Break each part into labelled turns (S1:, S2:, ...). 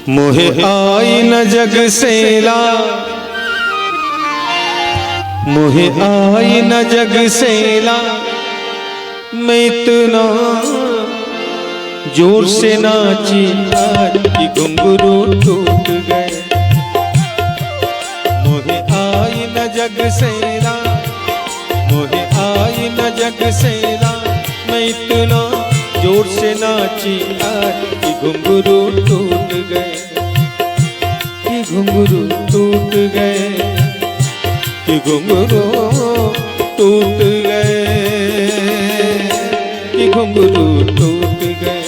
S1: मोहे आई न जग सेला, मोहे आई न जग सेला, मैं इतना जोर से नाची कि घुंघरू टूट गए। मोहे आई न जग सेला, मोहे आई न जग सेला, मैं इतना जोर से नाची कि घुंघरू टूट गए, कि घुंघरू टूट गए, कि घुंघरू टूट गए, कि घुंघरू टूट गए।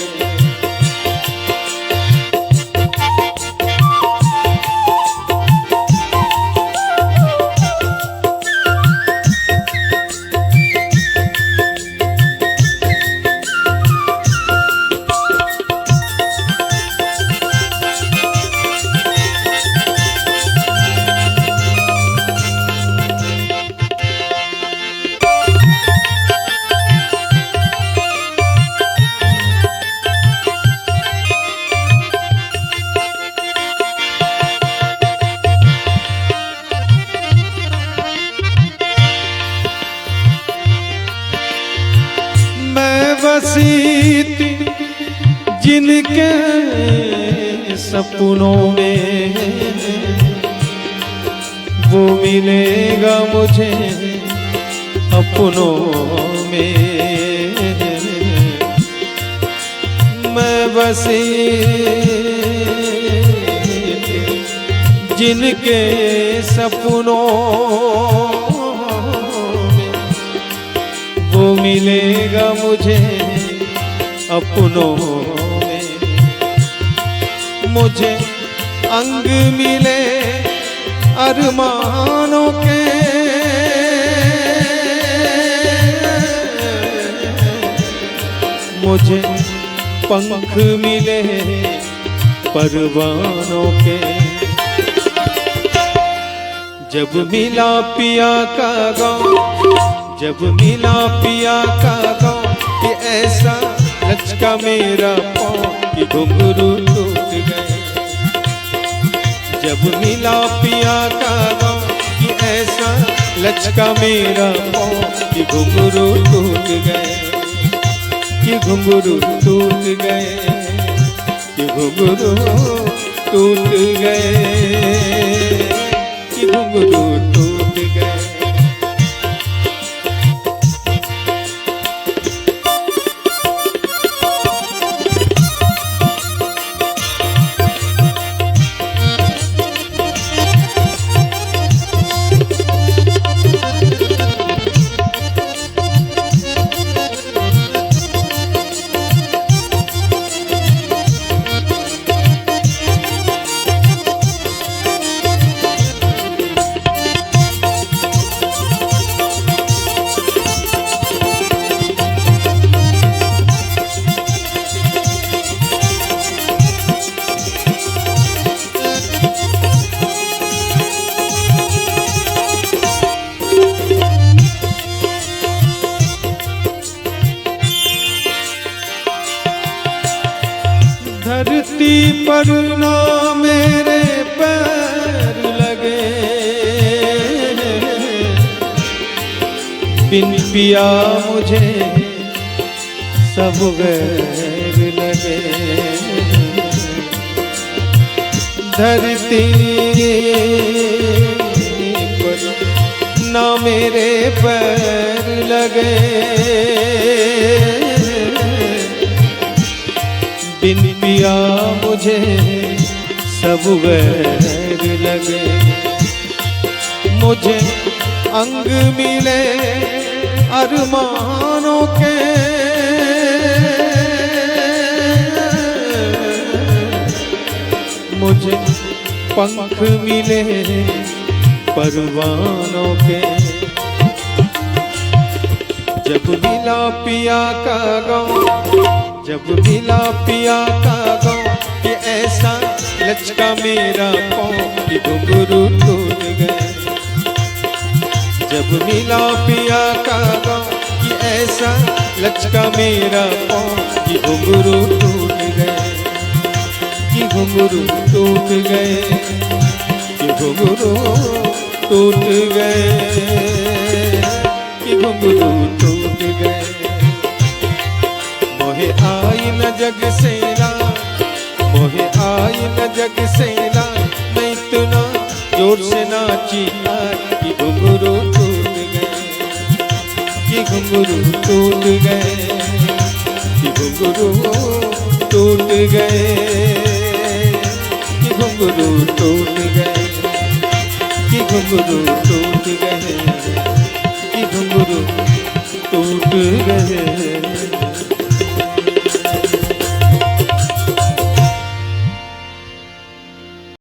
S1: बसी थी जिनके सपनों में, वो मिलेगा मुझे अपनों में। मैं बसी थी जिनके सपनों, वो मिलेगा मुझे अपनों में। मुझे अंग मिले अरमानों के, मुझे पंख मिले परवानों के। जब मिला पिया का गाँव, जब मिला पिया का गाँव, कि ऐसा लचका मेरा पाँव कि घुंघरू टूट गए। जब मिला पिया का गाँव, कि ऐसा लचका मेरा पाँव कि घुंघरू टूट गए, कि घुंघरू टूट गए, कि घुंघरू टूट गए, कि घुंघरू टूट गए। धरती पर ना मेरे पैर लगे, बिन पिया मुझे सब गैर लगे। धरती पर ना मेरे पैर लगे, बिन पिया मुझे सब गैर लगे। मुझे अंग मिले अरमानों के, मुझे पंख मिले परवानों के। जब मिला पिया का गाँव, जब मिला पिया का गाँव, कि ऐसा लचका मेरा पाँव कि घुंघरू टूट गए। जब मिला पिया का गाँव, कि ऐसा लचका मेरा पाँव कि घुंघरू टूट गए, कि घुंघरू टूट गए, कि घुंघरू टूट गए, कि घुंघरू टूट गए। मोहे आई न जग से रात, मोहे आई न जग से रात, मैं इतना जोर से नाची कि घुंघरू टूट गए, कि घुंघरू टूट गए, कि घुंघरू टूट गए, कि घुंघरू टूट गए, कि घुंघरू टूट गए, कि घुंघरू टूट गए।